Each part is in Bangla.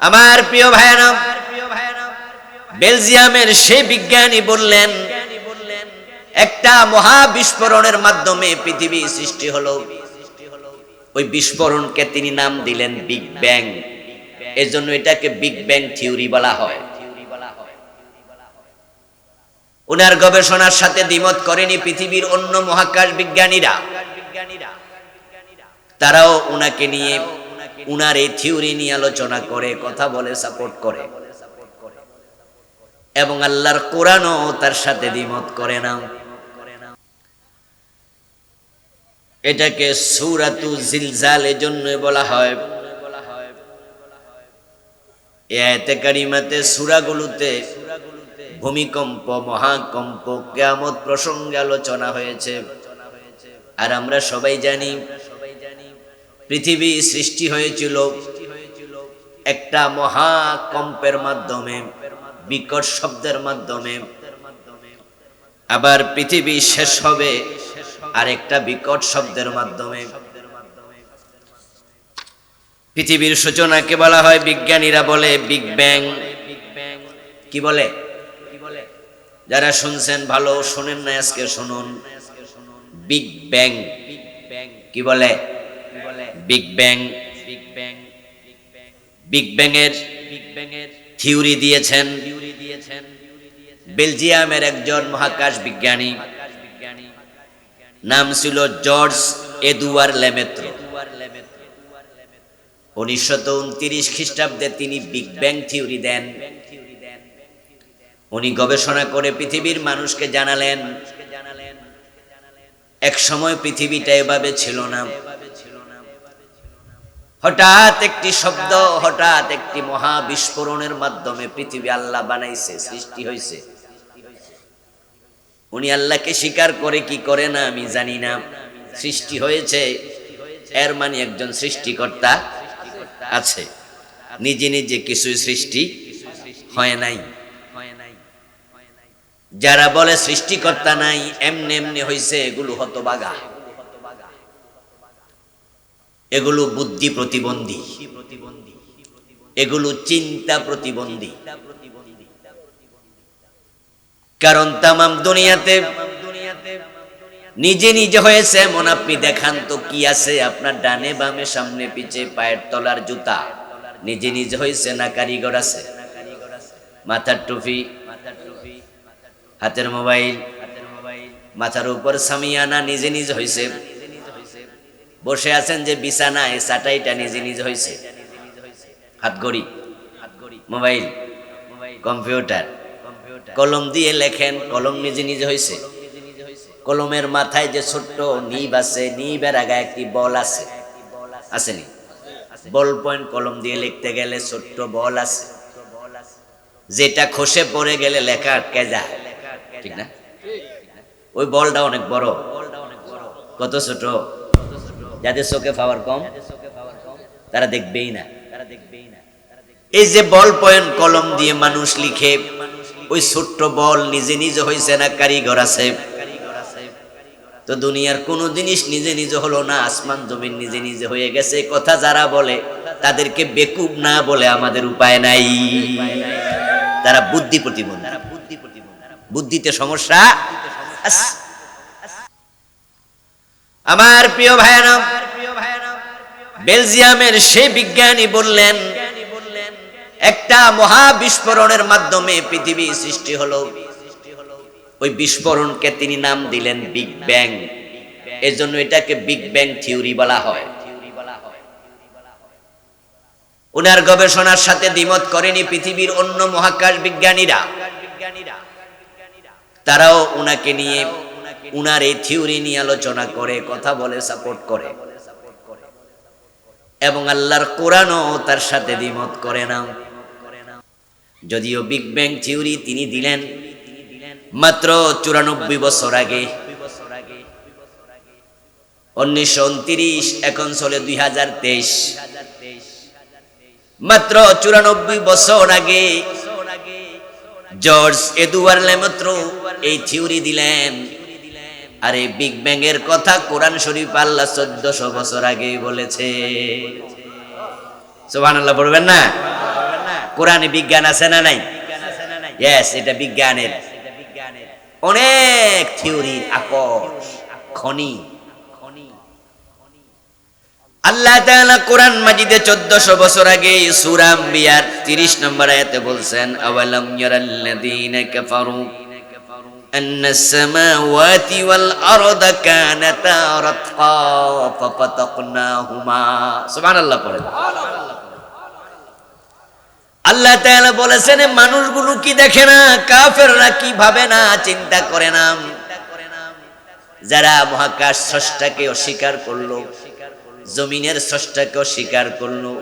আমার প্রিয় ভাইরা, বেলজিয়ামের সেই বিজ্ঞানী বললেন একটা মহা বিস্ফোরণের মাধ্যমে পৃথিবী সৃষ্টি হলো। ওই বিস্ফোরণকে তিনি নাম দিলেন বিগ ব্যাং। এজন্য এটাকে বিগ ব্যাং থিওরি বলা হয়। উনার গবেষণার সাথে দ্বিমত করেনি পৃথিবীর অন্য মহাকাশ বিজ্ঞানীরা। তারাও উনাকে নিয়ে উনার এই থিওরি নিয়ে আলোচনা করে, কথা বলে, সাপোর্ট করে, এবং আল্লাহর কোরআনও তার সাথে দ্বিমত করে না। এটাকে সূরাতু জিলজাল এজন্য বলা হয়। এই আয়াতে কারিমাতে সূরাগুলোতে ভূমিকম্প, মহাকম্প, কিয়ামত প্রসঙ্গে আলোচনা হয়েছে। আর আমরা সবাই জানি পৃথিবী সৃষ্টি হয়েছিল একটা মহাকম্পের মাধ্যমে, বিকট শব্দের মাধ্যমে। আবার পৃথিবী শেষ হবে আরেকটা বিকট শব্দের মাধ্যমে। পৃথিবীর সূচনাকে বলা হয়, বিজ্ঞানীরা বলে বিগ ব্যাং। কি বলে? যারা শুনছেন ভালো, শুনেন না আজকে শুনুন। বিগ ব্যাং কি বলে? Big bang. বিগ ব্যাং এর থিওরি দিয়েছেন বেলজিয়ামের একজন মহাকাশ বিজ্ঞানী, নাম ছিল জর্জ এদুয়ার লেমেত্র। 1929 খ্রিস্টাব্দে তিনি বিগ ব্যাং থিওরি দেন। উনি গবেষণা করে পৃথিবীর মানুষকে জানালেন এক সময় পৃথিবীটা এভাবে ছিল না। হঠাৎ একটি শব্দ, হঠাৎ একটি মহা বিস্ফোরণের মাধ্যমে পৃথিবী আল্লাহ বানাইছে, সৃষ্টি হয়েছে। উনি আল্লাহকে স্বীকার করে কি করে না আমি জানি না। সৃষ্টি হয়েছে এর মানে একজন সৃষ্টিকর্তা আছে, নিজে নিজে কিছুই সৃষ্টি হয় নাই। যারা বলে সৃষ্টিকর্তা নাই, এমনি এমনি হয়েছে, এগুলো হতবাগা, এগুলো বুদ্ধি প্রতিবন্ধী, এগুলো চিন্তা প্রতিবন্ধী। কারণ তামাম দুনিয়াতে নিজে নিজে হয়েছে এমন আপনি দেখান তো কি আছে আপনার ডানে বামে সামনে পিছে পায়ের তলার জুতা নিজে নিজে হয়েছে না কারিগর আছে? মাথার টুপি, হাতের মোবাইল, মাথার উপর সামিয়ানা নিজে নিজে হয়েছে। বসে আছেন যে বিছানায়, চাটাইটা নিজে নিজে হয়েছে। হাত ঘড়ি, মোবাইল, কম্পিউটার, কলম দিয়ে লেখেন, কলম নিজে নিজে হয়েছে। কলমের মাথায় যে ছোট্ট নিব আছে, নিবের আগে একটি বল আছে, আসেনি? বল পয়েন্ট কলম দিয়ে লিখতে গেলে ছোট্ট বল আছে, যেটা খসে পড়ে গেলে লেখা আটকে যায়, ঠিক না? ওই বলটা অনেক বড়। কত ছোট? যাদের চোখে পাওয়ার কম তারা দেখবেই না। এই যে বল পয়েন্ট কলম দিয়ে মানুষ লিখে, ওই ছোট্ট বল নিজে নিজে হয়েছে না কারিগর আছে? তো দুনিয়ার কোন জিনিস নিজে নিজে হলো না, আসমান জমিন নিজে নিজে হয়ে গেছে। কথা যারা বলে তাদেরকে বেকুব না বলে আমাদের উপায় নাই। তারা বুদ্ধি প্রতিবন্ধী, বুদ্ধিতে সমস্যা। আমার প্রিয় ভাইরা, বেলজিয়ামের সেই বিজ্ঞানী বললেন একটা মহা বিস্ফোরণের মাধ্যমে পৃথিবী সৃষ্টি হলো। ওই বিস্ফোরণকে তিনি নাম দিলেন বিগ ব্যাং। এজন্য এটাকে বিগ ব্যাং থিওরি বলা হয়। উনার গবেষণার সাথে দ্বিমত করেনি পৃথিবীর অন্য মহাকাশ বিজ্ঞানীরা। তারাও উনাকে নিয়ে উনার এই থিওরি নিয়ে আলোচনা করে, কথা বলে, সাপোর্ট করে, এবং আল্লাহর কোরআনও তার সাথে দ্বিমত করে না। যদিও বিগ ব্যাং থিওরি তিনি দিলেন মাত্র 94 বছর আগে, 1929, এখন চলে 2023। মাত্র 94 বছর আগে জর্জ এদুয়ার লেমেত্র এই থিওরি দিলেন। আর এই বিগ ব্যাং এর কথা কোরআন শরীফ আল্লাহ 1400 বছর আগে বলেছে। সুবহানাল্লাহ পড়বেন না? কোরআনে বিজ্ঞান আছে না নাই? ইয়েস, এটা বিজ্ঞানের অনেক থিওরির আকর খনি। আল্লাহ তাআলা কোরআন মাজিদে 1400 বছর আগে সূরা আম্বিয়ার 30 নম্বর আয়াতে বলছেন, আওয়ালাম ইয়ারাল্লাযীনা কাফারু আন্নাস সামাওয়াতি ওয়াল আরদা কানাতা রাতকা ফাফাতাকনাহুমা। সুবহানাল্লাহ পড়েন। আল্লাহ তাআলা বলেছেন, মানুষগুলো কি দেখে না, কাফেররা কি ভাবে না, চিন্তা করে না, যারা মহাকাশ স্রষ্টাকে অস্বীকার করলো, জমিনের স্রষ্টাকে অস্বীকার করলো,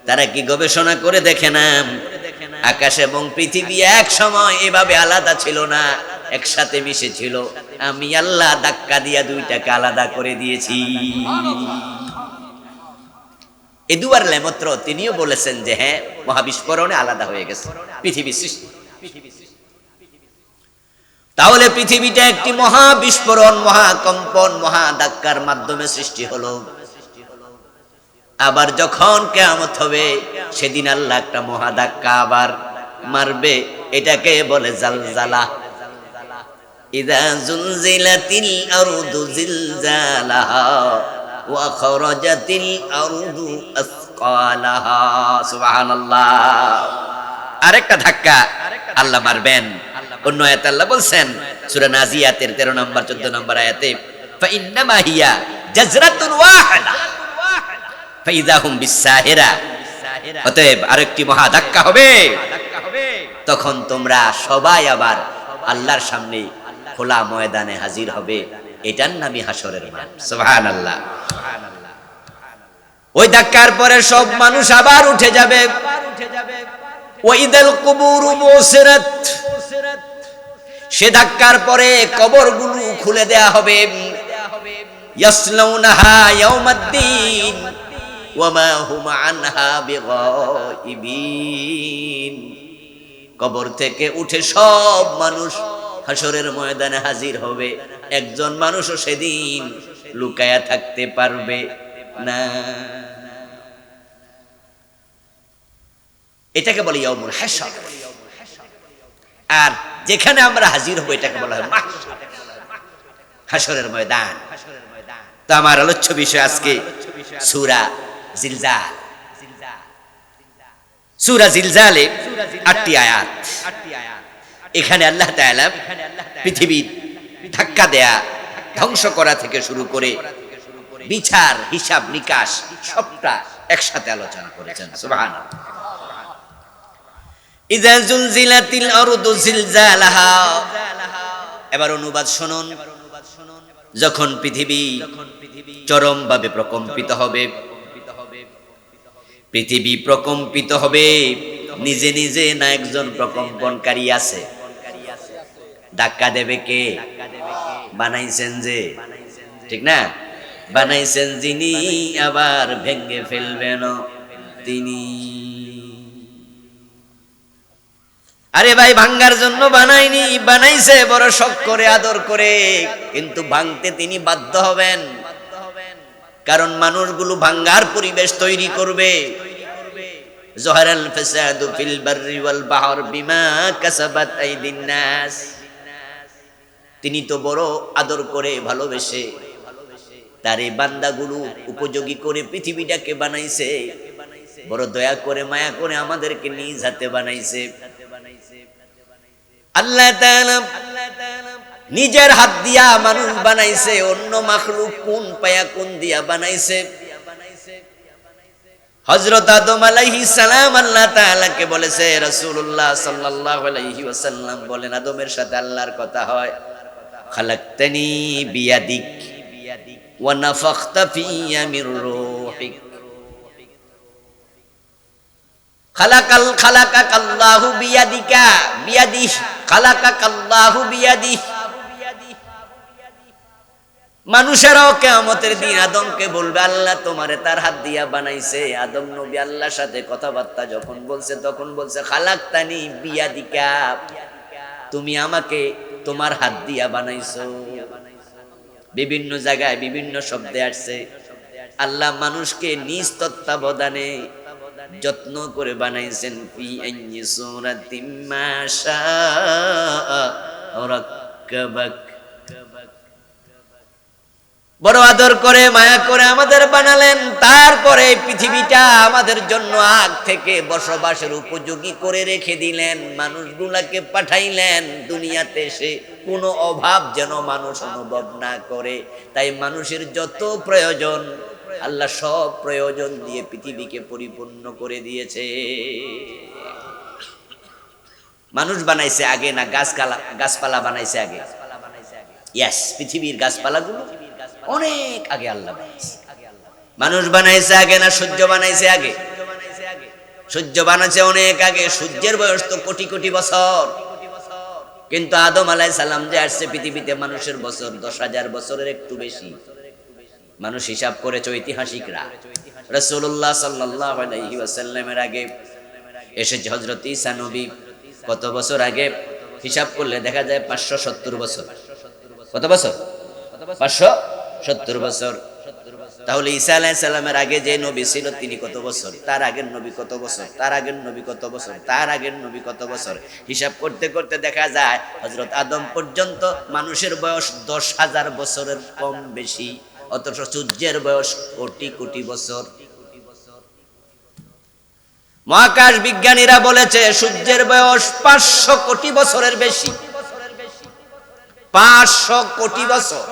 তারা কি গবেষণা করে দেখে না আকাশ এবং পৃথিবী এক সময় এভাবে আলাদা ছিল না, একসাথে মিশে ছিল। আমি আল্লাহ ধাক্কা দিয়া দুইটাকে আলাদা করে দিয়েছি। এদুয়ার লেমত্র তিনিও বলেছেন যে হ্যাঁ, মহাবিস্ফোরণে আলাদা হয়ে গেছে পৃথিবী সৃষ্টি। তাহলে পৃথিবীটা একটি মহাবিস্ফোরণ, মহাকম্পন, মহাধাক্কার মাধ্যমে সৃষ্টি হলো। আবার যখন কিয়ামত হবে সেদিন আল্লাহ একটা মহাধাক্কা আবার মারবে, এটাকে বলে জালজালা। ইযা জুলজিলাতিল আরদু জিলজালাহা ওয়া খরাজাতিল আরদু আসকালাহা। সুবহানাল্লাহ। আরেকটা ধাক্কা আল্লাহ মারবেন। অন্য আয়াতে আল্লাহ বলছেন সূরা নাজিয়াতের 13 নম্বর 14 নম্বর আয়াতে, ফা ইন্নামা হিয়া জাজরাতুন ওয়াহিদা ফাইযা হুম বিসাহিরা। অতএব আরেকটি মহা ধাক্কা হবে, তখন তোমরা সবাই আবার আল্লাহর সামনে খোলা ময়দানে হাজির হবে। এটার নামই হাসরের মাঠ। সুবহানাল্লাহ। ওই ধাক্কার পরে সব মানুষ আবার উঠে যাবে। ওয়াইদাল কুবুরু বুসিরাত, সে ধাক্কার পরে কবরগুলো খুলে দেয়া হবে। ইয়াসলাউনাহা ইয়াউমাদ্দিন ওয়া মা হুম আনহা বিগাইবিন। কবর থেকে উঠে সব মানুষ হাসরের ময়দানে হাজির হবে। একজন মানুষও সেদিন লুকায়া থাকতে পারবে না। এটাকে বলে ইয়াউমুল হাসর। আর যেখানে আমরা হাজির হব এটাকে বলা হয় মাহশর, হাসরের ময়দান। তো আমার আলোচ্য বিষয় আজকে সূরা জিলজাল। সূরা জিলজালে 8টি আয়াত। এখানে আল্লাহ তাআলা পৃথিবী ধাক্কা দেয়া, ধ্বংস করা থেকে শুরু করে বিচার, হিসাব নিকাশ সবটা একসাথে আলোচনা করেছেন। সুবহানাল্লাহ। ইযা জুলজিলাতিল আরদু জিলজালাহা। এবার অনুবাদ শুনুন। যখন পৃথিবী চরমভাবে প্রকম্পিত হবে, পৃথিবী প্রকম্পিত হবে, নিজে নিজে না একজন প্রকম্পনকারী আছে? ধাক্কা দেবে কে? বানাইছেন যে, ঠিক না? বানাইছেন যিনি, আবার ভেঙে ফেলবেন তিনি। আরে ভাই, ভাঙ্গার জন্য বানাইনি, বানাইছে বড় শখ করে, আদর করে, কিন্তু ভাঙতে তিনি বাধ্য হবেন। কারণ মানুষগুলো ভাঙ্গার পরিবেশ তৈরি করবে। জহারাল ফাসাদু ফিল বাররি ওয়াল বাহর বিমা কাসাবাত আইদিন নাস। তিনি তো বড় আদর করে, ভালোবেসে তারে বান্দাগুলো উপযোগী করে পৃথিবীটাকে বানাইছে। বড় দয়া করে, মায়া করে আমাদেরকে নিজ হাতে বানাইছে। আল্লাহ তাআলা নিজের হাত দিয়া মানুষ বানাইছে, অন্য মাখলুক কোন পায়া কোন দিয়া বানাইছে। হযরত আদম আলাইহিস সালাম আল্লাহ তাআলাকে বলেছে, রাসূলুল্লাহ সাল্লাল্লাহু আলাইহি ওয়াসাল্লাম বলেন, আদমের সাথে আল্লাহর কথা হয়, খালাকতানি বিয়াদিক ওয়া নাফাখতা ফিয়া মির রূহিক। খালাকাকাল্লাহু বিয়াদিকা, বিয়াদিহ, খালাকাকাল্লাহু বিয়াদিহ। মানুষেরাও কিয়ামতের দিন আদমকে বলবে, আল্লাহ তোমারে তার হাত দিয়া বানাইছে। আদম নবী আল্লাহর সাথে কথাবার্তা যখন বলছে, তখন বলছে খালাকতানি বিয়াদিকা, তুমি আমাকে তোমার হাত দিয়া বানাইছো। বিভিন্ন জায়গায় বিভিন্ন শব্দে আসছে। আল্লাহ মানুষকে নিজ তত্ত্বাবধানে যত্ন করে বানাইছেন ফি আইয়ি সূরাতিম মা শাআ রাক্কাবাক। বড় আদর করে মায়া করে আমাদের বানালেন, তারপরে এই পৃথিবীটা আমাদের জন্য আগ থেকে বসবাসের উপযোগী করে রেখে দিলেন, মানুষগুলাকে পাঠাইলেন দুনিয়াতে, সে কোনো অভাব যেন মানুষ অনুভব না করে। তাই মানুষের যত প্রয়োজন আল্লাহ সব প্রয়োজন দিয়ে পৃথিবীকে পরিপূর্ণ করে দিয়েছে। মানুষ বানাইছে আগে না গাছপালা বানাইছে আগে? ইয়েস, পৃথিবীর গাছপালাগুলো অনেক আগে আল্লাহ বানাইছে। মানুষ বানাইছে আগে না সূর্য বানাইছে আগে? সূর্য বানাইছে অনেক আগে। সূর্যের বয়স তো কোটি কোটি বছর, কিন্তু আদম আলাইহিস সালাম যে আসছে পৃথিবীতে মানুষের বছর 10,000 বছরের একটু বেশি। মানুষ হিসাব করেছে ঐতিহাসিকরা, রাসূলুল্লাহ সাল্লাল্লাহু আলাইহি ওয়াসাল্লামের আগে এসেছে হযরত ঈসা নবী। কত বছর আগে? হিসাব করলে দেখা যায় 570 বছর। কত বছর? 570 বছর। তাহলে ঈসা আলাইহিস সালামের আগে যে নবী ছিল তিনি কত বছর? তার আগের নবী কত বছর? তার আগের নবী কত বছর? তার আগের নবী কত বছর? হিসাব করতে করতে দেখা যায় হযরত আদম পর্যন্ত মানুষের বয়স 10,000 বছরের কম বেশি, অথচ সূর্যের বয়স কোটি কোটি বছর। মহাকাশ বিজ্ঞানীরা বলেছে সূর্যের বয়স 500 কোটি বছরের বেশি। 500 কোটি বছর।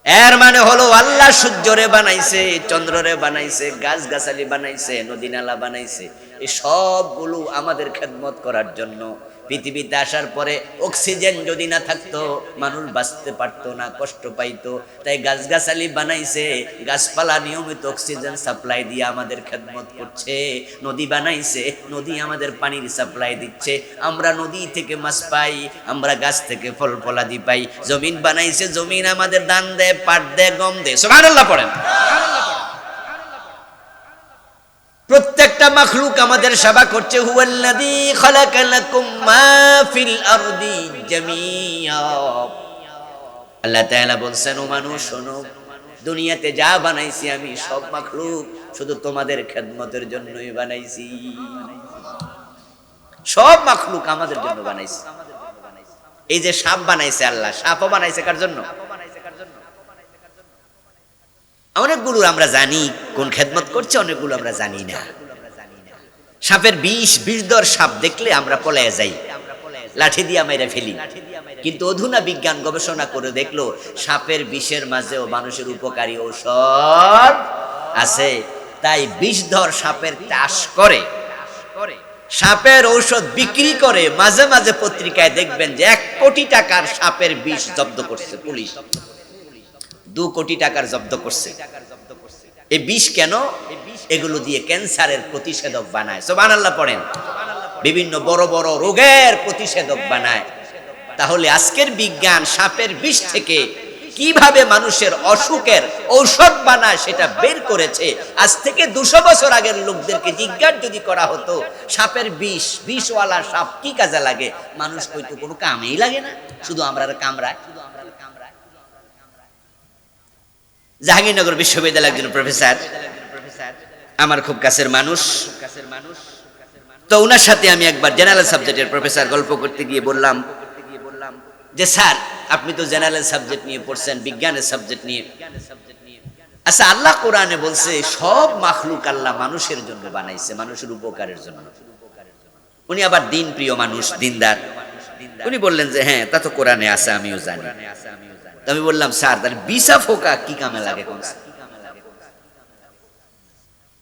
এর মানে হলো আল্লাহ সূর্যরে বানাইছে, চন্দ্ররে বানাইছে, গাছ গাছালি বানাইছে, নদী নালা বানাইছে, এই সবগুলো আমাদের খেদমত করার জন্য। পৃথিবীতে আসার পরে অক্সিজেন যদি না থাকতো মানুষ বাঁচতে পারতো না, কষ্ট পাইতো। তাই গাছ গাছালি বানাইছে, গাছপালা নিয়মিত অক্সিজেন সাপ্লাই দিয়ে আমাদের খেদমত করছে। নদী বানাইছে, নদী আমাদের পানির সাপ্লাই দিচ্ছে। আমরা নদী থেকে মাছ পাই, আমরা গাছ থেকে ফল ফলাদি পাই। জমিন বানাইছে, জমিন আমাদের ধান দেয়, পাট দেয়, গম দেয়। সুবহানাল্লাহ পড়েন। প্রত্যেকটা মাখলুক আমাদের সেবা করছে। হুয়াল্লাযী খালাকা লাকুম মা ফিল আরদি জামিয়া। আল্লাহ তাআলা বলছেন, ও মানুষ শোনো, দুনিয়াতে যা বানাইছি আমি সব মাখলুক শুধু তোমাদের খেদমতের জন্যই বানাইছি। সব মাখলুক আমাদের জন্য বানাইছি। এই যে সাপ বানাইছে আল্লাহ, সাপও বানাইছে কার জন্য? অনেকগুলো আমরা জানি কোন খেদমত করছে, অনেকগুলো আমরা জানি না। সাপের বিষধর সাপ দেখলে আমরা পলায়ে যাই, লাঠি দিয়ে মাইরা ফেলি। কিন্তু অধুনা বিজ্ঞান গবেষণা করে দেখলো সাপের বিষের মাঝেও মানুষের উপকারী ঔষধ আছে। তাই বিষধর সাপের চাষ করে, সাপের ঔষধ বিক্রি করে। মাঝে মাঝে পত্রিকায় দেখবেন যে 1 কোটি টাকার সাপের বিষ জব্দ করছে পুলিশ, 2 কোটি টাকার জব্দ করছে। এই বিষ কেন? এগুলো দিয়ে ক্যান্সারের প্রতিষেধক বানায়। সুবহানাল্লাহ পড়েন। বিভিন্ন বড় বড় রোগের প্রতিষেধক বানায়। তাহলে আজকের বিজ্ঞান সাপের বিষ থেকে কিভাবে মানুষের অসুখের ঔষধ বানায় সেটা বের করেছে। আজ থেকে 200 বছর আগের লোকদেরকে জিজ্ঞাসা যদি করা হতো সাপের বিষওয়ালা সাপ কি কাজে লাগে, মানুষ কইতো কোনো কামেই লাগে না, শুধু আমরা কামড়ায়। জাহাঙ্গীরনগর বিশ্ববিদ্যালয়ের একজন প্রফেসর, আমার খুব কাছের মানুষ, তো ওনার সাথে আমি একবার জেনারেল সাবজেক্টের প্রফেসর গল্প করতে গিয়ে বললাম যে স্যার আপনি তো জেনারেল সাবজেক্ট নিয়ে পড়ছেন, বিজ্ঞানের সাবজেক্ট নিয়ে, আচ্ছা আল্লাহ কোরআনে বলছে সব মাখলুক আল্লাহ মানুষের জন্য বানাইছে, মানুষের উপকারের জন্য। উনি আবার দিন প্রিয় মানুষ, দিনদার। উনি বললেন যে হ্যাঁ তা তো কোরআনে আছে, আমিও জানি। আমি বললাম স্যার তাহলে বিছা ফোকা কি কামে লাগে? কোন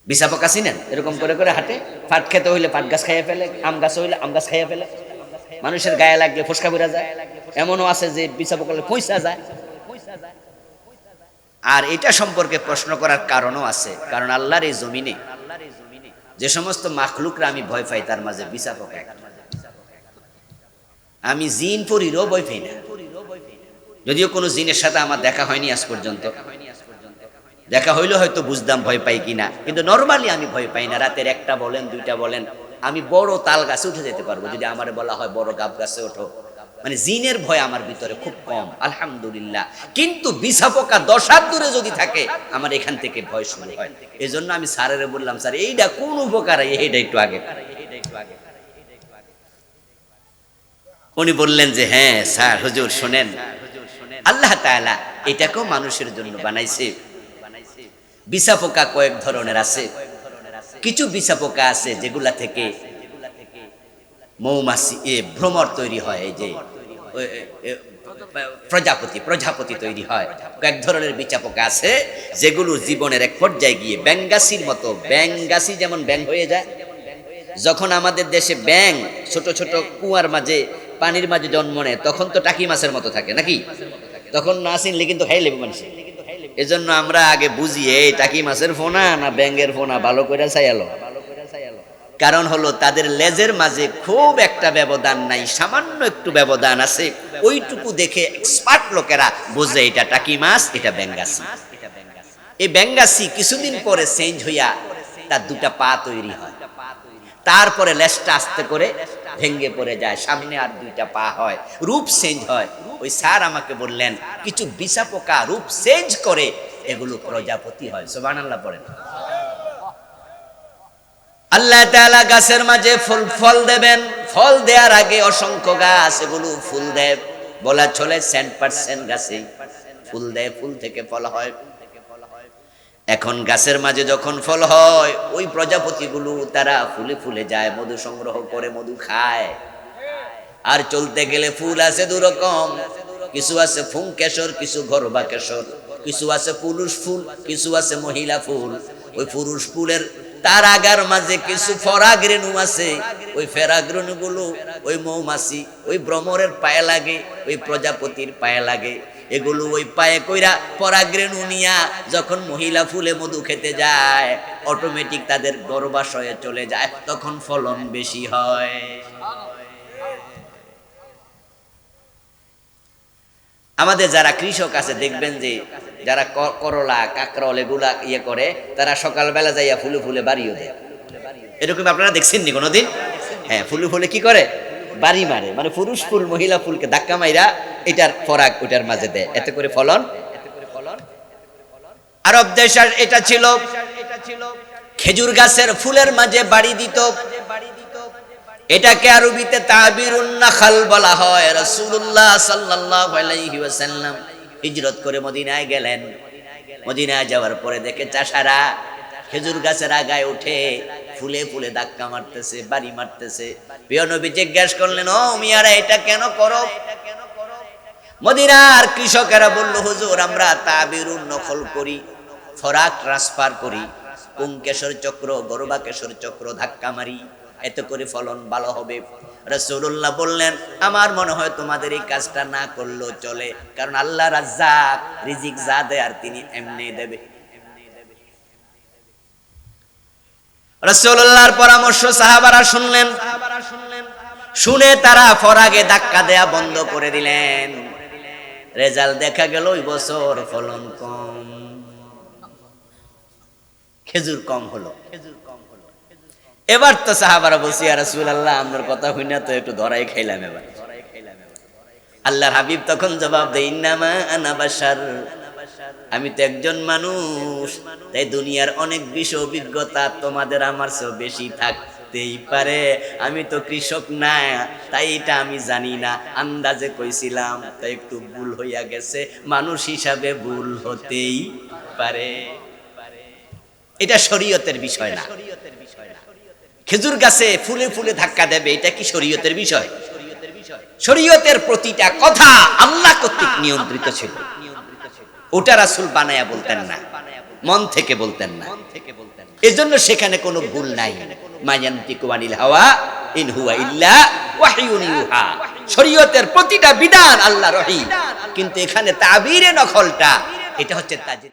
বিছা পোকা চিনেন? এরকম করে করে হাঁটে, পাট খেতে হইলে পাট গাছ খাইয়া ফেলে, আম গাছ হইলে আম গাছ খাইয়া ফেলে, মানুষের গায়ে লাগলে ফসকা বেরা যায়। এমনও আছে যে বিছা পোকা পয়সা যায়। আর এটা সম্পর্কে প্রশ্ন করার কারণও আছে, কারণ আল্লাহর এই জমিনে যে সমস্ত মাখলুকরা আমি ভয় পাই তার মাঝে বিছা পোকা। আমি জিন পরিরও ভয় পাই না, যদিও কোনো জিনের সাথে আমার দেখা হয়নি আজ পর্যন্ত। দেখা হইলে হয়তো বুঝতাম ভয় পাই কিনা, কিন্তু নরমালি আমি ভয় পাই না। রাতের 1টা বলেন 2টা বলেন, আমি বড় তাল গাছে উঠে যেতে পারবো। যদি আমারে বলা হয় বড় গাব গাছে ওঠো, মানে জিনের ভয় আমার ভিতরে খুব কম আলহামদুলিল্লাহ। কিন্তু বিছা পোকা 10 হাত দূরে যদি থাকে আমার এখান থেকে ভয় শুরু হয়। এই জন্য আমি স্যারেরে বললাম, স্যার এইটা কোন উপকার, এইটা একটু আগে। উনি বললেন যে হ্যাঁ স্যার হুজুর শোনেন, আল্লাহ তাআলা এটাকেও মানুষের জন্য বানাইছে। বিছা পোকা কয়েক ধরনের আছে। কিছু বিছা পোকা আছে যেগুলা থেকে মৌমাছি ভ্রমর তৈরি হয়, এই যে প্রজাপতি তৈরি হয়। কয়েক ধরনের বিছা পোকা আছে যেগুলো জীবনের এক পর্যায়ে গিয়ে ব্যাঙ্গাসির মতো, ব্যাঙ্গাসি যেমন ব্যাং হয়ে যায়, যখন আমাদের দেশে ব্যাং ছোট ছোট কুয়ার মাঝে পানির মাঝে জন্ম নেয় তখন তো টাকি মাছের মতো থাকে নাকি, তখন না চিনলে কিন্তু খাই লেবু মানুষ। এজন্য আমরা আগে বুঝি এই টাকি মাছের ফোনা না ব্যাঙ্গের ফোনা, ভালো করে চাইয়ালো। কারণ হলো তাদের লেজের মাঝে খুব একটা ব্যবধান নাই, সামান্য একটু ব্যবধান আছে, ওইটুকু দেখে এক্সপার্ট লোকেরা বোঝে এটা টাকি মাছ, এটা ব্যাঙ্গাসি। এই ব্যাঙ্গাসি কিছুদিন পরে চেঞ্জ হইয়া তার দুটা পা তৈরি হয়, তারপরে লেজটা আস্তে করে ভেঙ্গে পড়ে যায়, সামনে আর দুইটা পা হয়, রূপ চেঞ্জ হয়। ওই স্যার আমাকে বললেন কিছু বিছা পোকা রূপ চেঞ্জ করে, এগুলো প্রজাপতি হয়। সুবহানাল্লাহ পড়েন। আল্লাহ তাআলা গাছের মাঝে ফল দেবেন, ফল দেওয়ার আগে অসংখ্য গাছ এগুলো ফুল দেয়, বলা চলে 100% গাছে ফুল দেয়, ফুল থেকে ফল হয়। এখন গাছের মাঝে যখন ফল হয় ওই প্রজাপতিগুলো তারা ফুলে ফুলে যায়, মধু সংগ্রহ করে মধু খায়। আর চলতে গেলে ফুল আছে দু রকম, কিছু আছে ফুংকেশর, কিছু গরবা কেশর, কিছু আছে পুরুষ ফুল, কিছু আছে মহিলা ফুল। ওই পুরুষ ফুলের তার আগার মাঝে কিছু ফরাগ্রেণু আছে, ওই ফেরাগ্রেণু গুলো ওই মৌমাছি ওই ভ্রমরের পায়ে লাগে, ওই প্রজাপতির পায়ে লাগে। এগুলো ওই পায়ে কইরা পরাগরেণু নিয়া যখন মহিলা ফুলে মধু খেতে যায় অটোমেটিক তাদের গর্ভাশয়ে চলে যায়, তখন ফলন বেশি হয়। আমাদের যারা কৃষক আছে দেখবেন যে যারা করলা কাকরল এগুলা ইয়ে করে, তারা সকালবেলা যাইয়া ফুলে ফুলে বাড়িও দেয়। এরকম আপনারা দেখছেন নি কোনোদিন? হ্যাঁ, ফুলে ফুলে কি করে বাড়ি মারে, মানে পুরুষ ফুল মহিলা ফুলকে ধাক্কা মাইরা এটার ফরাক ওটার মাঝে দেয়, এতে করে ফলন। আরব দেশ এটা ছিল, খেজুর গাছের ফুলের মাঝে বাড়ি দিত, এটাকে আরবিতে তাবিরুন নাখাল বলা হয়। রাসূলুল্লাহ সাল্লাল্লাহু আলাইহি ওয়াসাল্লাম হিজরত করে মদিনায় গেলেন। মদিনায় যাওয়ার পরে দেখে চাষারা খেজুর গাছের আগায় উঠে ফুলে ফুলে ধাক্কা মারতেছে, বাড়ি মারতেছে। প্রিয় নবী জিজ্ঞেস করলেন, ও মিয়ারা এটা কেন করো? মদিনার কৃষকেরা বলল, হুজুর আমরা তাবিরুন নকল করি, ফরাক ট্রান্সফার করি, পুংকেশর চক্র গরবা কেশর চক্র ধাক্কা মারি, এতে করে ফলন ভালো হবে। রাসূলুল্লাহ বললেন, আমার মনে হয় তোমাদের এই কাজটা না করলেও চলে, কারণ আল্লাহ রাজ্জাক, রিজিক যা দেয় আর তিনি এমনি দেবে। রাসূলুল্লাহর পরামর্শ সাহাবারা শুনলেন, শুনে তারা ফরাগে ধাক্কা দেয়া বন্ধ করে দিলেন। রেজাল্ট দেখা গেল ওই বছর ফলন কম, খেজুর কম হলো। এবার তো সাহাবারা বলছি, ইয়া রাসূলুল্লাহ আপনার কথা হইনা তো একটু ধরাই খাইলাম। এবার আল্লাহর হাবিব তখন জবাব দেয়, ইন্নামা আনা বাশার, আমি তো একজন মানুষ, তাই দুনিয়ার অনেক বেশি অভিজ্ঞতা তোমাদের আমার চেয়ে বেশি থাকতেই পারে। আমি তো কৃষক না, তাই এটা আমি জানি না, আন্দাজে কইছিলাম, তাই একটু ভুল হইয়া গেছে, মানুষ হিসাবে ভুল হতেই পারে। এটা শরীয়তের বিষয় না। খেজুর গাছে ফুলে ফুলে ধাক্কা দেবে, এটা কি শরীয়তের বিষয়? শরীয়তের প্রতিটা কথা আল্লাহ কর্তৃক নিয়ন্ত্রিত ছিল, ওটা রাসূল বানায়া বলতেন না, মন থেকে বলতেন না। এজন্য সেখানে কোনো ভুল নাই। মা ইয়ানতিকু আনিল হাওয়া ইন হুয়া ইল্লা ওয়াহয়ুন ইউহা। শরীয়তের প্রতিটা বিধান আল্লাহর ওহী, কিন্তু এখানে তাবিরে নকলটা এটা হচ্ছে তাজিদ।